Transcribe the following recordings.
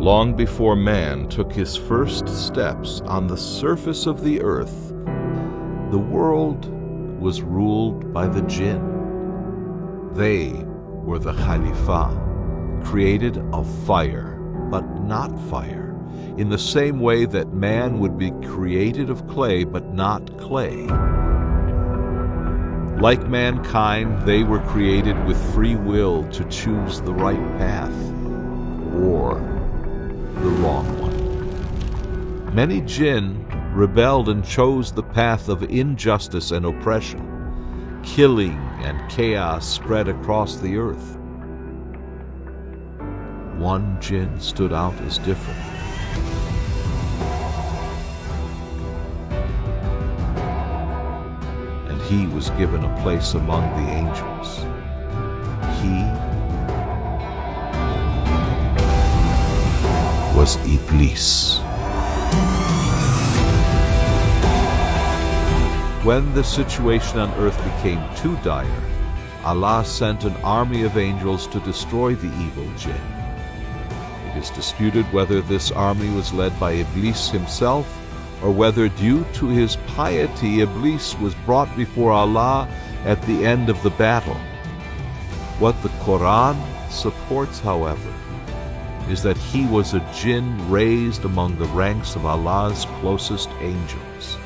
Long before man took his first steps on the surface of the earth, the world was ruled by the jinn. They were the Khalifa, created of fire, but not fire, in the same way that man would be created of clay, but not clay. Like mankind, they were created with free will to choose the right path or the wrong one. Many jinn rebelled and chose the path of injustice and oppression. Killing and chaos spread across the earth. One jinn stood out as different. And he was given a place among the angels. He was Iblees. When the situation on earth became too dire, Allah sent an army of angels to destroy the evil jinn. It is disputed whether this army was led by Iblis himself, or whether due to his piety Iblis was brought before Allah at the end of the battle. What the Quran supports, however, is that he was a jinn raised among the ranks of Allah's closest angels.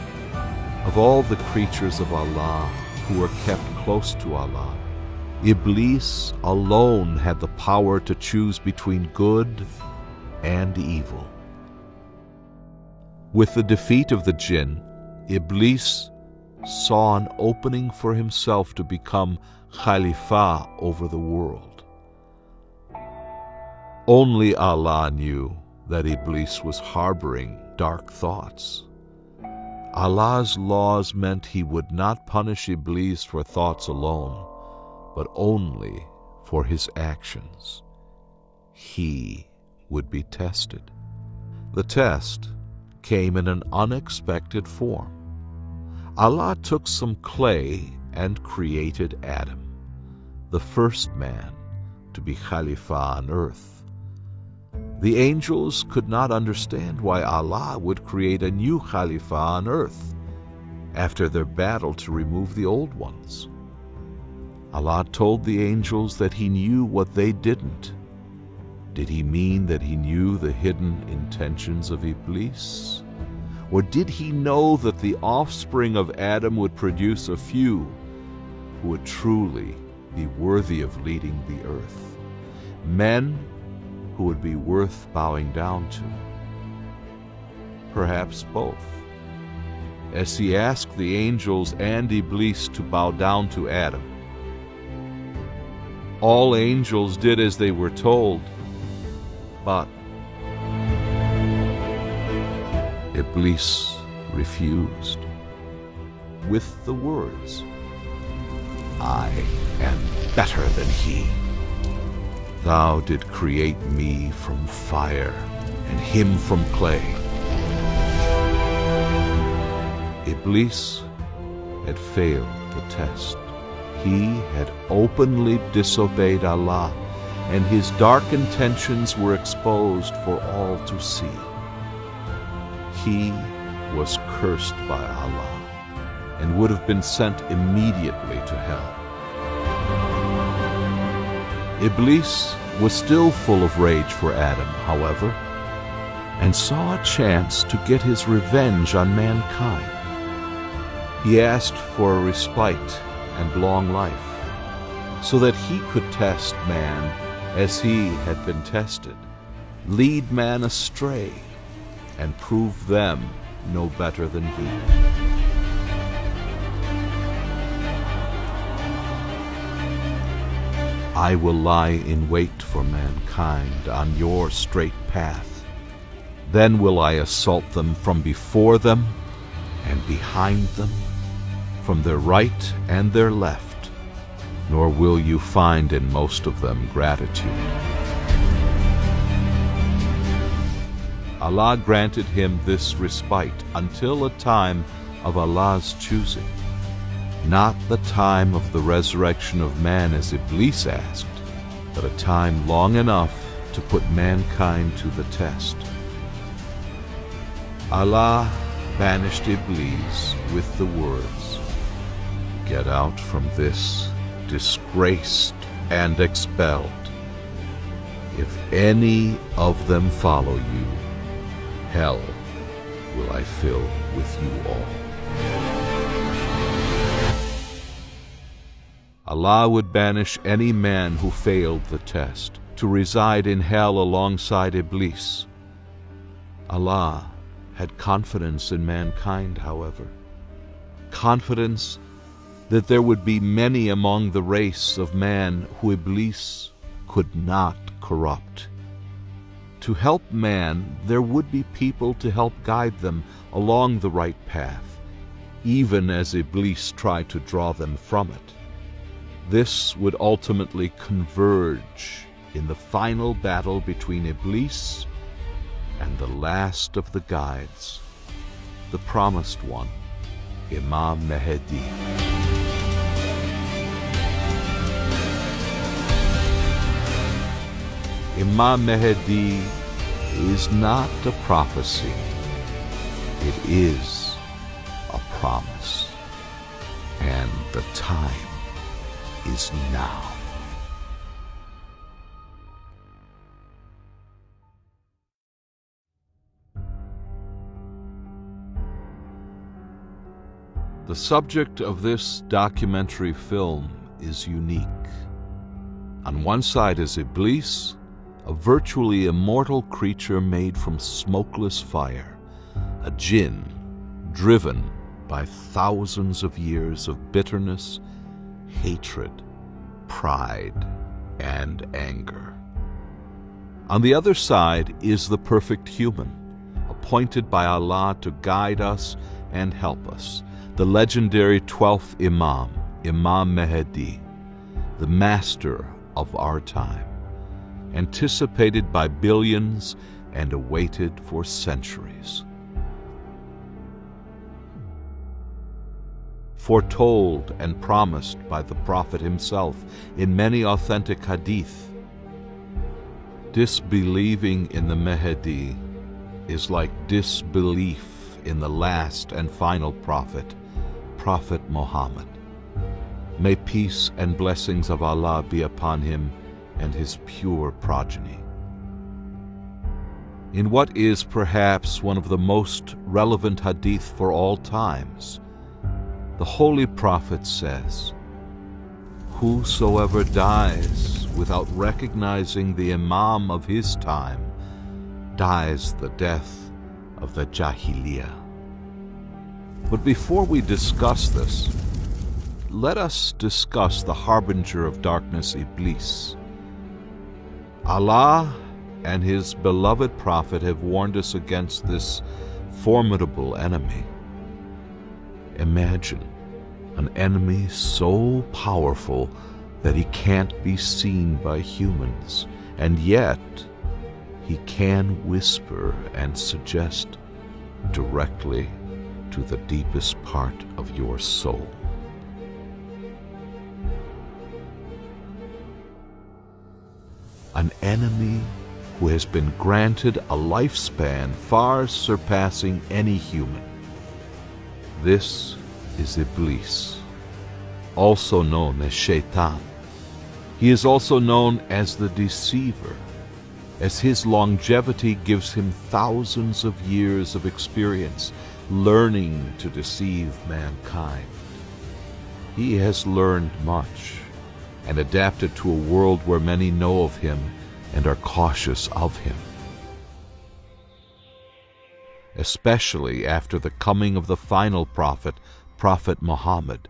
Of all the creatures of Allah who were kept close to Allah, Iblis alone had the power to choose between good and evil. With the defeat of the jinn, Iblis saw an opening for himself to become Khalifa over the world. Only Allah knew that Iblis was harboring dark thoughts. Allah's laws meant he would not punish Iblis for thoughts alone, but only for his actions. He would be tested. The test came in an unexpected form. Allah took some clay and created Adam, the first man to be Khalifa on earth. The angels could not understand why Allah would create a new Khalifa on earth after their battle to remove the old ones. Allah told the angels that he knew what they didn't. Did he mean that he knew the hidden intentions of Iblis? Or did he know that the offspring of Adam would produce a few who would truly be worthy of leading the earth? Men who would be worth bowing down to? Perhaps both. As he asked the angels and Iblis to bow down to Adam, all angels did as they were told, but Iblis refused with the words, "I am better than he. Thou did create me from fire and him from clay." Iblis had failed the test. He had openly disobeyed Allah, and his dark intentions were exposed for all to see. He was cursed by Allah and would have been sent immediately to hell. Iblis was still full of rage for Adam, however, and saw a chance to get his revenge on mankind. He asked for a respite and long life, so that he could test man as he had been tested, lead man astray, and prove them no better than he. I will lie in wait for mankind on your straight path. Then will I assault them from before them and behind them, from their right and their left, nor will you find in most of them gratitude. Allah granted him this respite until a time of Allah's choosing, not the time of the resurrection of man as Iblis asked, but a time long enough to put mankind to the test. Allah banished Iblis with the words, "Get out from this, disgraced and expelled. If any of them follow you, hell will I fill with you all." Allah would banish any man who failed the test, to reside in hell alongside Iblis. Allah had confidence in mankind, however. Confidence that there would be many among the race of man who Iblis could not corrupt. To help man, there would be people to help guide them along the right path, even as Iblis tried to draw them from it. This would ultimately converge in the final battle between Iblis and the last of the guides, the promised one, Imam Mahdi. Imam Mahdi is not a prophecy, it is a promise, and the time is now. The subject of this documentary film is unique. On one side is Iblis, a virtually immortal creature made from smokeless fire, a jinn driven by thousands of years of bitterness, hatred, pride, and anger. On the other side is the perfect human, appointed by Allah to guide us and help us, the legendary 12th Imam, Imam Mahdi, the master of our time, anticipated by billions and awaited for centuries. Foretold and promised by the Prophet himself in many authentic hadith. Disbelieving in the Mahdi is like disbelief in the last and final prophet, Prophet Muhammad. May peace and blessings of Allah be upon him and his pure progeny. In what is perhaps one of the most relevant hadith for all times, the Holy Prophet says, "Whosoever dies without recognizing the Imam of his time dies the death of the Jahiliyyah." But before we discuss this, let us discuss the harbinger of darkness, Iblis. Allah and his beloved Prophet have warned us against this formidable enemy. Imagine an enemy so powerful that he can't be seen by humans, and yet he can whisper and suggest directly to the deepest part of your soul. An enemy who has been granted a lifespan far surpassing any human. This is Iblis, also known as Shaitan. He is also known as the deceiver, as his longevity gives him thousands of years of experience learning to deceive mankind. He has learned much and adapted to a world where many know of him and are cautious of him. Especially after the coming of the final prophet, Prophet Muhammad,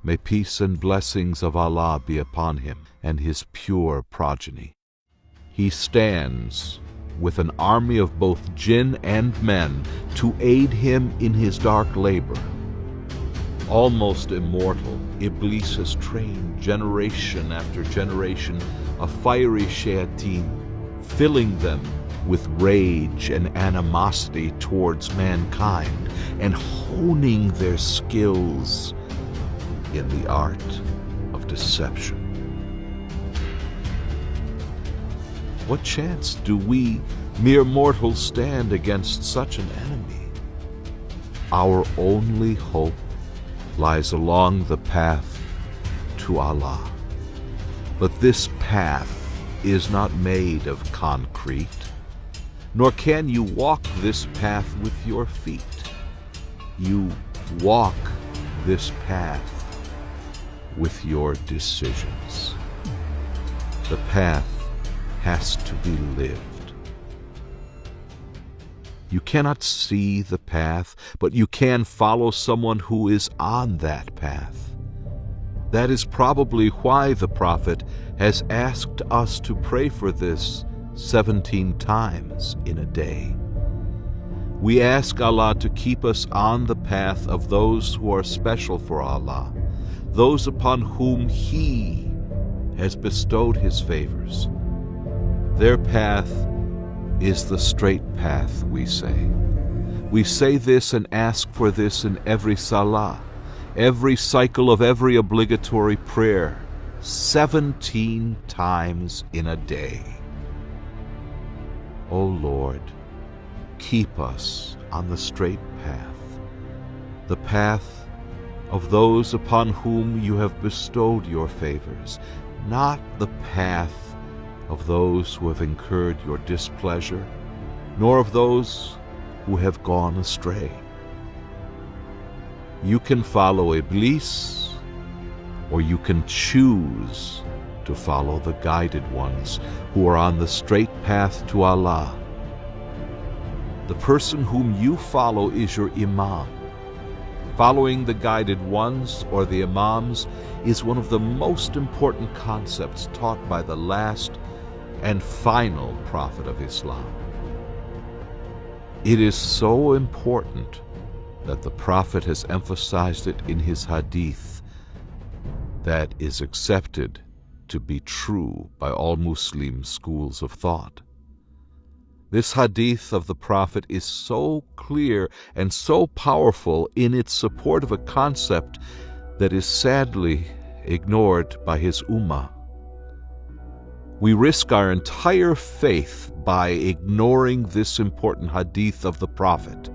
may peace and blessings of Allah be upon him and his pure progeny. He stands with an army of both jinn and men to aid him in his dark labor. Almost immortal, Iblis has trained generation after generation of fiery shayateen, filling them with rage and animosity towards mankind and honing their skills in the art of deception. What chance do we, mere mortals, stand against such an enemy? Our only hope lies along the path to Allah. But this path is not made of concrete, nor can you walk this path with your feet. You walk this path with your decisions. The path has to be lived. You cannot see the path, but you can follow someone who is on that path. That is probably why the Prophet has asked us to pray for this 17 times in a day. We ask Allah to keep us on the path of those who are special for Allah, those upon whom He has bestowed His favors. Their path is the straight path, we say. We say this and ask for this in every salah, every cycle of every obligatory prayer, 17 times in a day. O Lord, keep us on the straight path, the path of those upon whom you have bestowed your favors, not the path of those who have incurred your displeasure, nor of those who have gone astray. You can follow Iblees, or you can choose to follow the guided ones who are on the straight path to Allah. The person whom you follow is your Imam. Following the guided ones, or the Imams, is one of the most important concepts taught by the last and final prophet of Islam. It is so important that the Prophet has emphasized it in his hadith that is accepted to be true by all Muslim schools of thought. This hadith of the Prophet is so clear and so powerful in its support of a concept that is sadly ignored by his ummah. We risk our entire faith by ignoring this important hadith of the Prophet.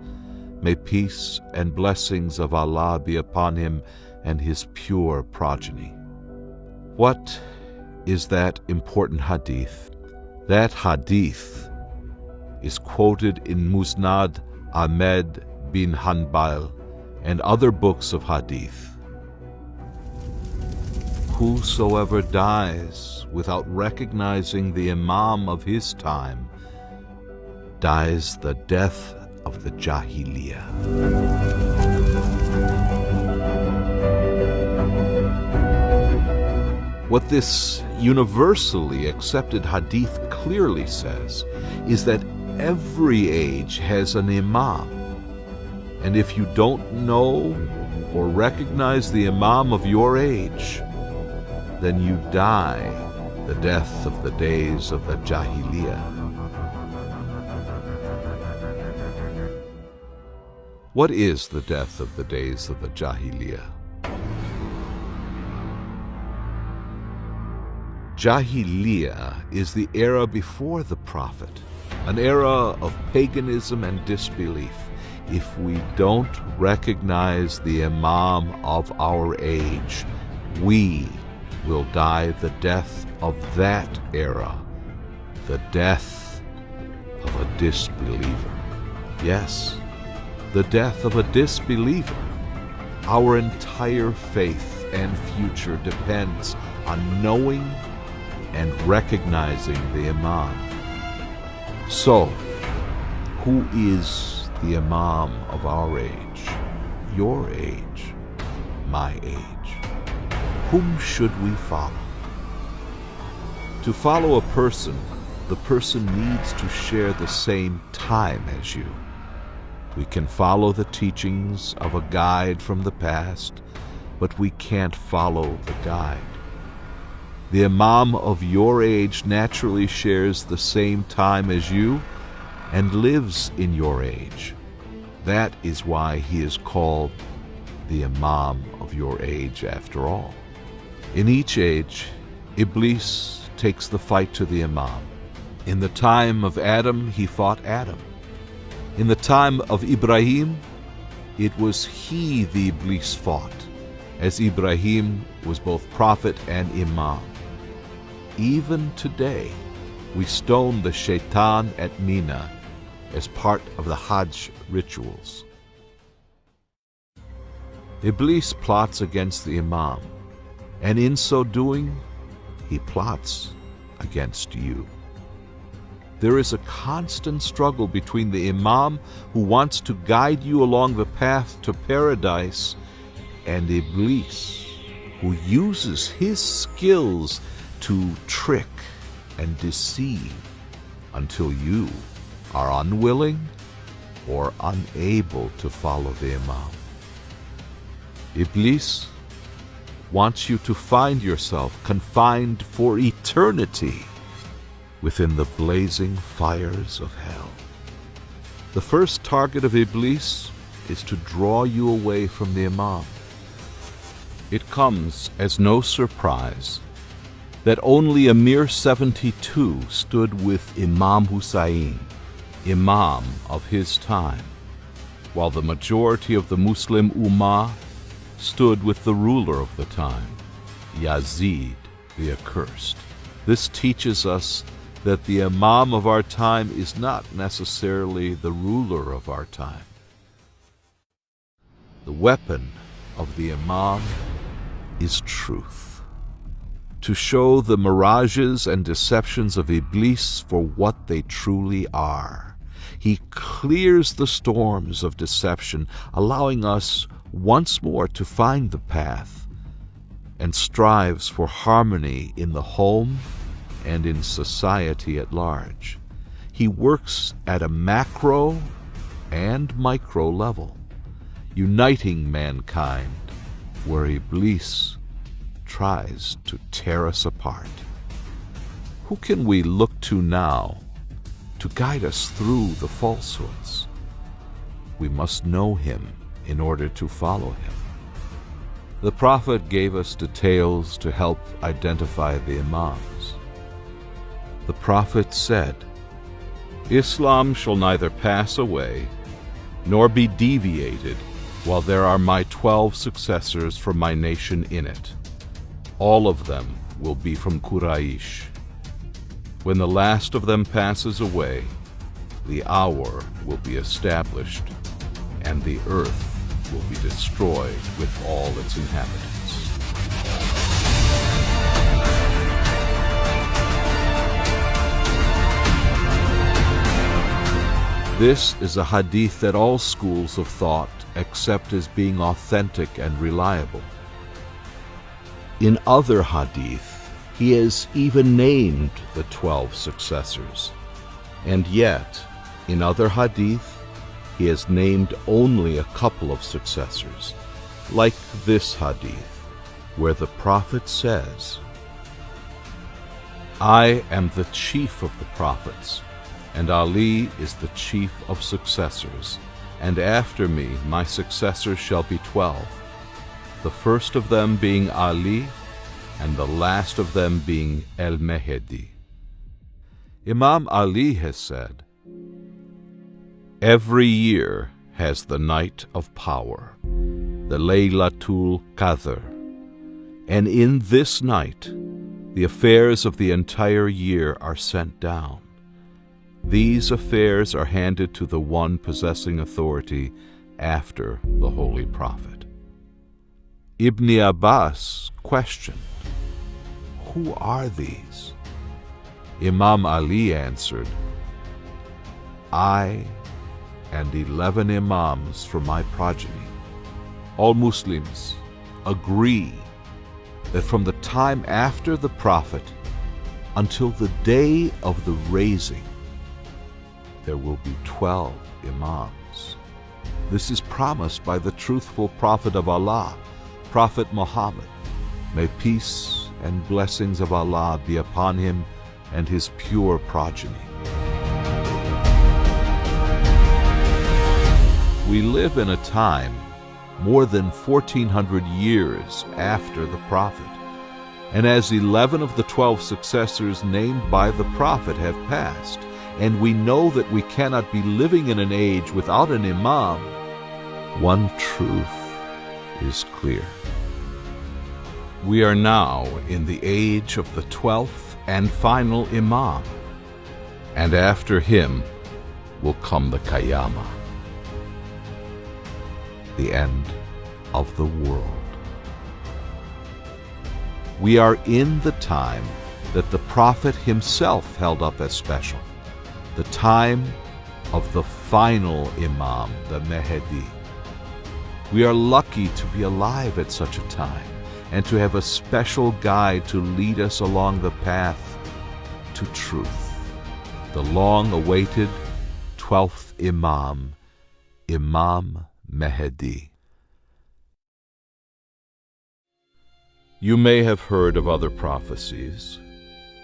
May peace and blessings of Allah be upon him and his pure progeny. What is that important hadith? That hadith is quoted in Musnad Ahmed bin Hanbal and other books of hadith. Whosoever dies without recognizing the Imam of his time dies the death of the Jahiliyyah. What this universally accepted hadith clearly says is that every age has an Imam, and if you don't know or recognize the Imam of your age, then you die the death of the days of the Jahiliyyah. What is the death of the days of the Jahiliyyah? Jahiliyyah is the era before the Prophet, an era of paganism and disbelief. If we don't recognize the Imam of our age, we will die the death of that era, the death of a disbeliever. Yes, the death of a disbeliever. Our entire faith and future depends on knowing and recognizing the Imam. So, who is the Imam of our age, your age, my age? Whom should we follow? To follow a person, the person needs to share the same time as you. We can follow the teachings of a guide from the past, but we can't follow the guide. The Imam of your age naturally shares the same time as you and lives in your age. That is why he is called the Imam of your age after all. In each age, Iblis takes the fight to the Imam. In the time of Adam, he fought Adam. In the time of Ibrahim, it was he the Iblis fought, as Ibrahim was both prophet and imam. Even today, we stone the shaitan at Mina as part of the Hajj rituals. Iblis plots against the imam, and in so doing, he plots against you. There is a constant struggle between the imam who wants to guide you along the path to paradise and Iblis, who uses his skills to trick and deceive until you are unwilling or unable to follow the imam. Iblis wants you to find yourself confined for eternity within the blazing fires of hell. The first target of Iblis is to draw you away from the imam. It comes as no surprise that only a mere 72 stood with Imam Hussein, imam of his time, while the majority of the Muslim Ummah stood with the ruler of the time, Yazid the Accursed. This teaches us that the imam of our time is not necessarily the ruler of our time. The weapon of the imam is truth, to show the mirages and deceptions of Iblis for what they truly are. He clears the storms of deception, allowing us once more to find the path, and strives for harmony in the home and in society at large. He works at a macro and micro level, uniting mankind where Iblis tries to tear us apart. Who can we look to now to guide us through the falsehoods? We must know him in order to follow him. The Prophet gave us details to help identify the imams. The Prophet said, "Islam shall neither pass away nor be deviated while there are my 12 successors from my nation in it. All of them will be from Quraysh. When the last of them passes away, the hour will be established, and the earth will be destroyed with all its inhabitants." This is a hadith that all schools of thought accept as being authentic and reliable. In other hadith, he has even named the 12 successors, and yet, in other hadith, he has named only a couple of successors, like this hadith, where the Prophet says, "I am the chief of the prophets, and Ali is the chief of successors, and after me my successors shall be 12, the first of them being Ali, and the last of them being Al-Mahdi." Imam Ali has said, "Every year has the night of power, the Laylatul Qadr, and in this night the affairs of the entire year are sent down. These affairs are handed to the one possessing authority after the Holy Prophet." Ibn Abbas questioned, "Who are these?" Imam Ali answered, "I and 11 imams from my progeny." All Muslims agree that from the time after the Prophet until the day of the raising, there will be 12 imams. This is promised by the truthful Prophet of Allah, Prophet Muhammad. May peace and blessings of Allah be upon him and his pure progeny. We live in a time more than 1400 years after the Prophet, And as 11 of the 12 successors named by the prophet have passed, and we know that we cannot be living in an age without an imam, one truth is clear. We are now in the age of the 12th and final imam, and after him will come the Qiyamah, the end of the world. We are in the time that the prophet himself held up as special, the time of the final imam, the Mahdi. We are lucky to be alive at such a time and to have a special guide to lead us along the path to truth, the long-awaited 12th imam, Imam Mahdi. You may have heard of other prophecies,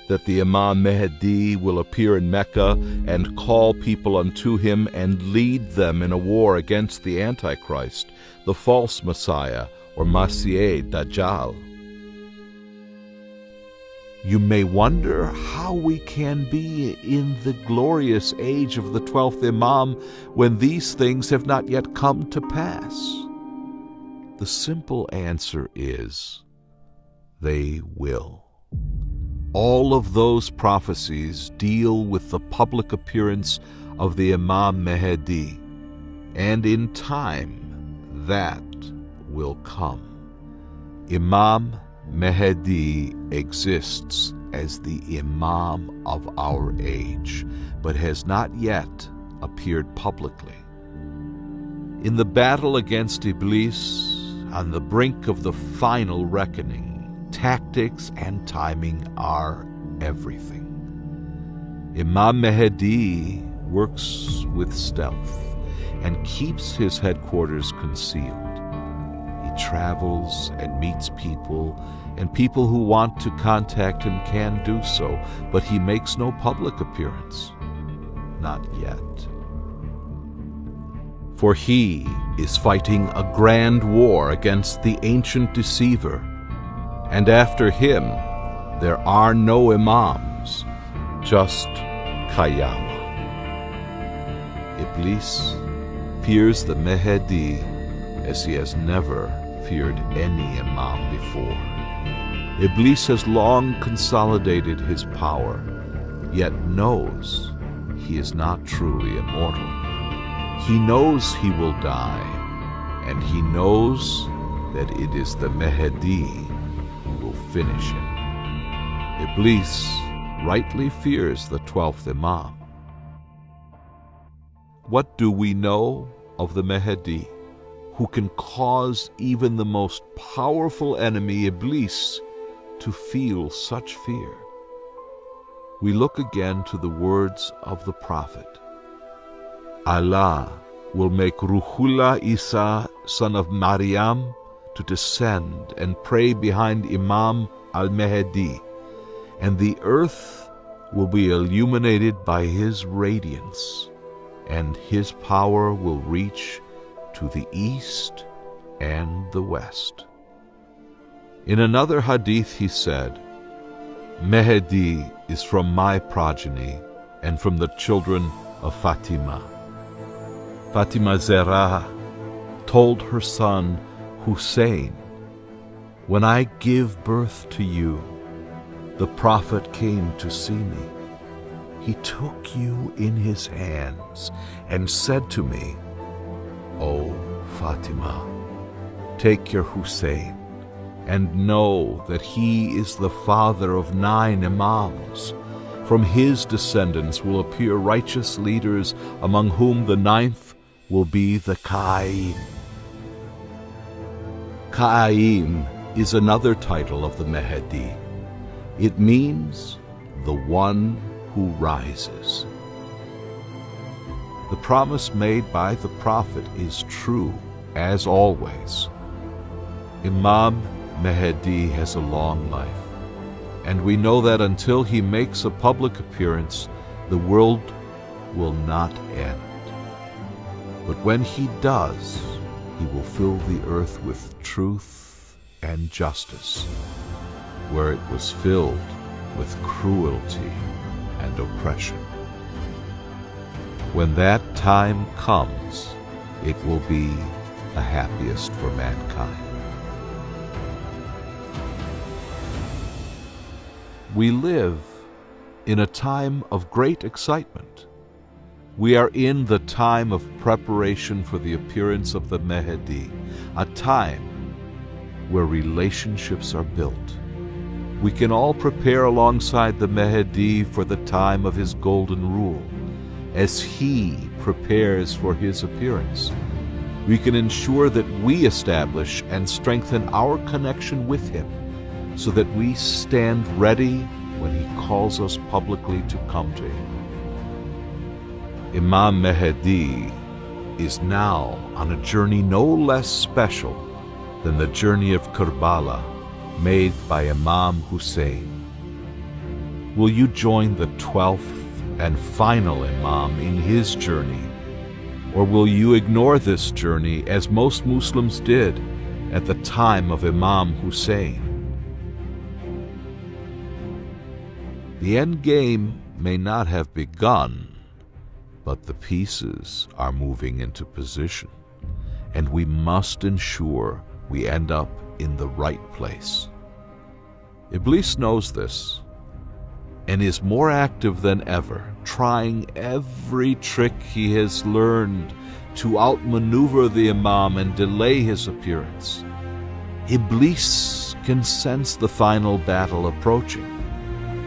that the Imam Mahdi will appear in Mecca and call people unto him and lead them in a war against the Antichrist, the false Messiah, or Masih Dajjal. You may wonder how we can be in the glorious age of the 12th Imam when these things have not yet come to pass. The simple answer is, they will. All of those prophecies deal with the public appearance of the Imam Mahdi, and in time that will come. Imam Mahdi exists as the Imam of our age, but has not yet appeared publicly. In the battle against Iblees, on the brink of the final reckoning, tactics and timing are everything. Imam Mahdi works with stealth and keeps his headquarters concealed. He travels and meets people, and people who want to contact him can do so, but he makes no public appearance. Not yet. For he is fighting a grand war against the ancient deceiver, and after him there are no imams, just Qiyamah. Iblis fears the Mahdi as he has never feared any imam before. Iblis has long consolidated his power, yet knows he is not truly immortal. He knows he will die, and he knows that it is the Mahdi will finish him. Iblis rightly fears the 12th Imam. What do we know of the Mahdi, who can cause even the most powerful enemy, Iblis, to feel such fear? We look again to the words of the prophet. Allah will make Ruhullah Isa, son of Maryam, to descend and pray behind Imam al-Mahdi, and the earth will be illuminated by his radiance, and his power will reach to the east and the west. In another hadith he said, Mahdi is from my progeny and from the children of Fatima. Fatima Zahra told her son Hussein, when I give birth to you, the prophet came to see me. He took you in his hands and said to me, O Fatima, take your Hussein and know that he is the father of 9 imams. From his descendants will appear righteous leaders, among whom the 9th will be the Qa'im. Qa'im is another title of the Mahdi. It means the one who rises. The promise made by the prophet is true, as always. Imam Mahdi has a long life, and we know that until he makes a public appearance, the world will not end. But when he does, he will fill the earth with truth and justice. where it was filled with cruelty and oppression. When that time comes, it will be the happiest for mankind. We live in a time of great excitement. We are in the time of preparation for the appearance of the Mahdi, a time where relationships are built. We can all prepare alongside the Mahdi for the time of his golden rule. As he prepares for his appearance, we can ensure that we establish and strengthen our connection with him, so that we stand ready when he calls us publicly to come to him. Imam Mahdi is now on a journey no less special than the journey of Karbala made by Imam Hussein. Will you join the 12th and final Imam in his journey, or will you ignore this journey as most Muslims did at the time of Imam Hussein? The end game may not have begun, but the pieces are moving into position, and we must ensure we end up in the right place. Iblis knows this and is more active than ever, trying every trick he has learned to outmaneuver the Imam and delay his appearance. Iblis can sense the final battle approaching.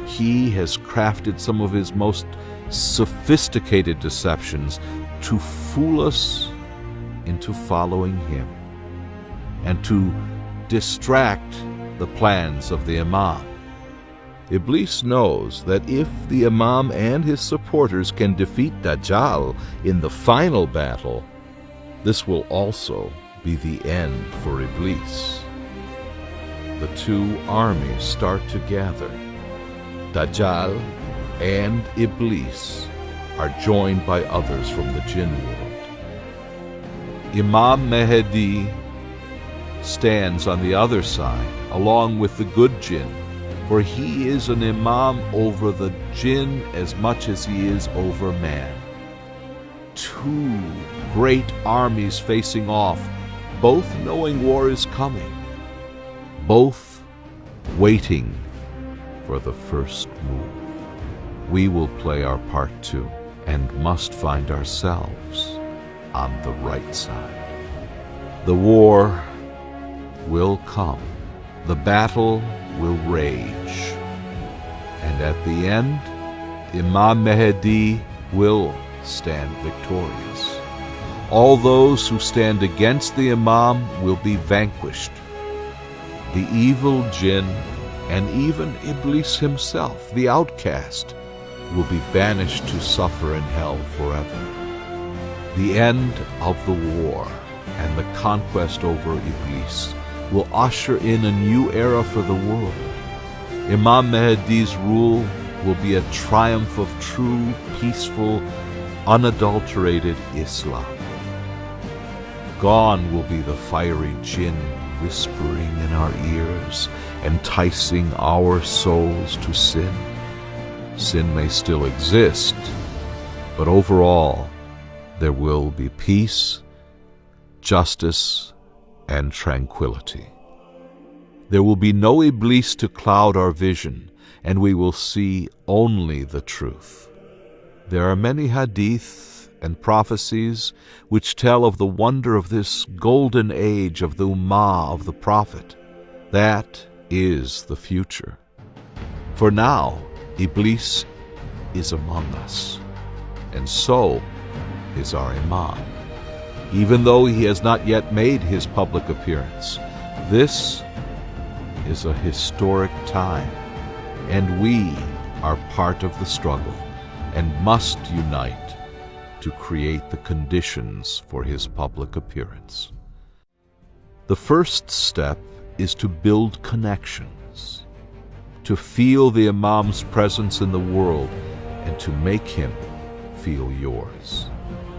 He has crafted some of his most sophisticated deceptions to fool us into following him and to distract the plans of the Imam. Iblis knows that if the Imam and his supporters can defeat Dajjal in the final battle, this will also be the end for Iblis. The two armies start to gather. Dajjal and Iblis are joined by others from the jinn world. Imam Mahdi stands on the other side, along with the good jinn, for he is an imam over the jinn as much as he is over man. Two great armies facing off, both knowing war is coming, both waiting for the first move. We will play our part too, and must find ourselves on the right side. The war will come. The battle will rage. And at the end, Imam Mahdi will stand victorious. All those who stand against the Imam will be vanquished. The evil jinn and even Iblis himself, the outcast, will be banished to suffer in hell forever. The end of the war and the conquest over Iblis will usher in a new era for the world. Imam Mahdi's rule will be a triumph of true, peaceful, unadulterated Islam. Gone will be the fiery jinn whispering in our ears, enticing our souls to sin. Sin may still exist, but overall, there will be peace, justice, and tranquility. There will be no Iblis to cloud our vision, and we will see only the truth. There are many hadith and prophecies which tell of the wonder of this golden age of the Ummah of the Prophet. That is the future. For now, Iblis is among us, and so is our Imam. Even though he has not yet made his public appearance, this is a historic time, and we are part of the struggle and must unite to create the conditions for his public appearance. The first step is to build connections, to feel the Imam's presence in the world, and to make him feel yours.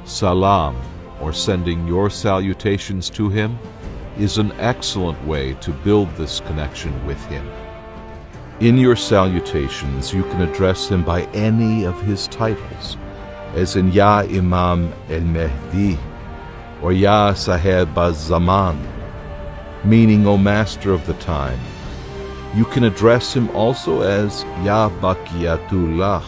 Salam, or sending your salutations to him, is an excellent way to build this connection with him. In your salutations, you can address him by any of his titles, as in Ya Imam Mahdi or Ya Sahib al-Zaman, meaning O Master of the Time. You can address him also as Ya Baqiyatullah,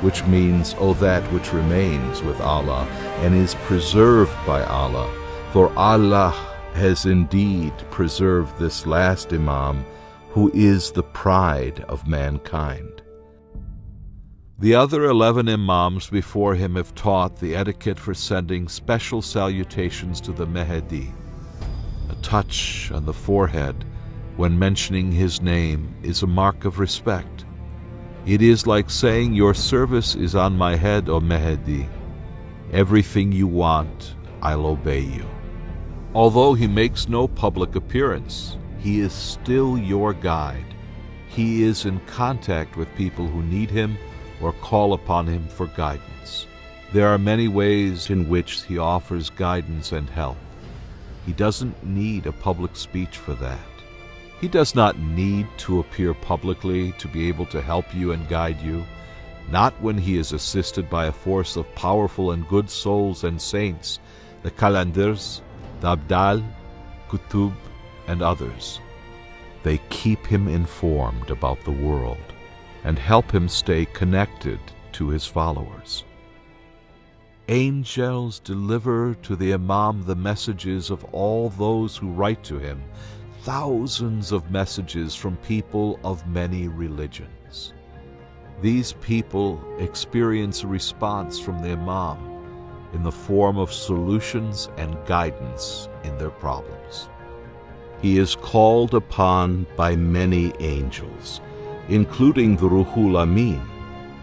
which means O that which remains with Allah and is preserved by Allah, for Allah has indeed preserved this last Imam, who is the pride of mankind. The other 11 Imams before him have taught the etiquette for sending special salutations to the Mahdi. A touch on the forehead when mentioning his name is a mark of respect. It is like saying, "Your service is on my head, O Mahdi. Everything you want, I'll obey you." Although he makes no public appearance, he is still your guide. He is in contact with people who need him or call upon him for guidance. There are many ways in which he offers guidance and help. He doesn't need a public speech for that. He does not need to appear publicly to be able to help you and guide you, not when he is assisted by a force of powerful and good souls and saints, the Qalandars, the Abdal, Kutub, and others. They keep him informed about the world and help him stay connected to his followers. Angels deliver to the Imam the messages of all those who write to him, thousands of messages from people of many religions. These people experience a response from the Imam in the form of solutions and guidance in their problems. He is called upon by many angels, including the Ruhul Amin,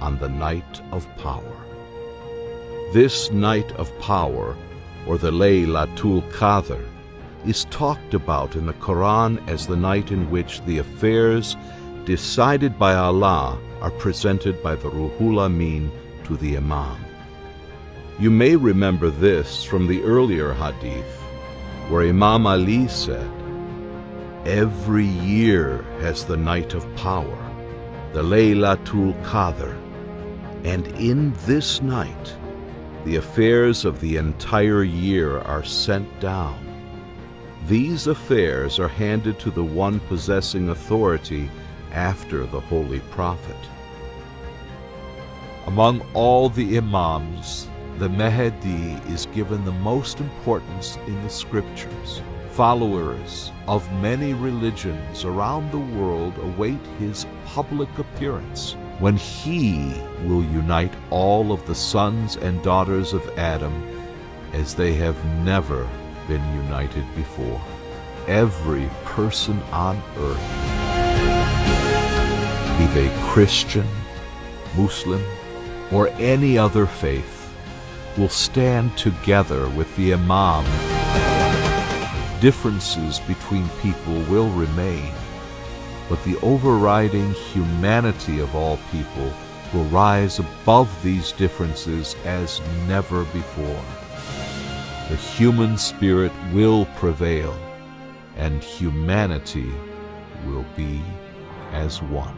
on the night of power. This night of power, or the Laylatul Qadr, is talked about in the Quran as the night in which the affairs decided by Allah are presented by the Ruhul Amin to the Imam. You may remember this from the earlier hadith, where Imam Ali said, "Every year has the night of power, the Laylatul Qadr, and in this night the affairs of the entire year are sent down. These affairs are handed to the one possessing authority after the Holy Prophet." Among all the Imams, the Mahdi is given the most importance in the scriptures. Followers of many religions around the world await his public appearance, when he will unite all of the sons and daughters of Adam as they have never been united before. Every person on earth, be they Christian, Muslim, or any other faith, will stand together with the Imam. Differences between people will remain, but the overriding humanity of all people will rise above these differences as never before. The human spirit will prevail, and humanity will be as one.